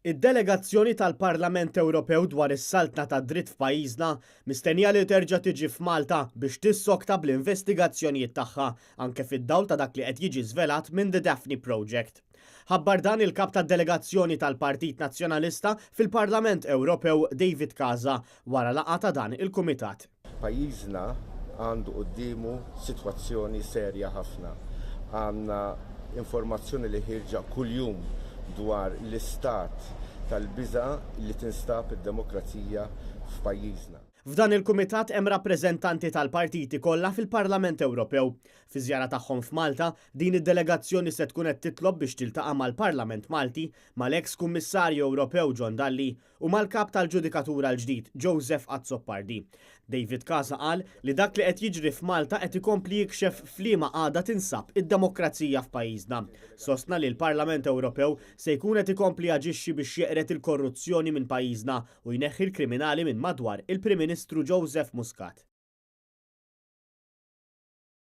Id-delegazzjoni tal-Parlament Ewropew dwar is-saltna tad-dritt f'pajjiżna mistennija li terġa' tiġi f'Malta biex tissokta bl-investigazzjonijiet tagħha anke fid-dawl ta' dak li qed jiġi żvelat minn The Daphne Project. Ħabbar dan il-kap tad-delegazzjoni tal-Partit Nazzjonalista fil-Parlament Ewropew David Casa wara laqgħa ta' dan il-Kumitat. Pajjiżna għandu qudiemu sitwazzjoni serja ħafna. Għandna informazzjoni li ħirġa kuljum dwar l-istat tal-biża' li tinstab id-demokrazija f'pajjiżna. F'dan il-kumitat hemm rappreżentanti tal-partiti kollha fil-Parlament Ewropew. Fi żjara tagħhom f'Malta, din id-delegazzjoni se tkun qed titlob biex tiltaqa' mal-Parlament Malti, mal-eks Kummissarju Ewropew John Dalli u mal-kap tal-Ġudikatura l-ġdid Joseph Azzopardi. David Casa qal li dak li qed jiġri f'Malta qed ikompli jikxef f'liema għadha tinsab id-demokrazija f'pajjiżna. Sostna li l-Parlament Ewropew se jkun qed ikompli jaġixxi biex jeqret il-korruzzjoni minn pajjiżna u jneħħi l-kriminali minn madwar il-Prim Ministru Joseph Muscat.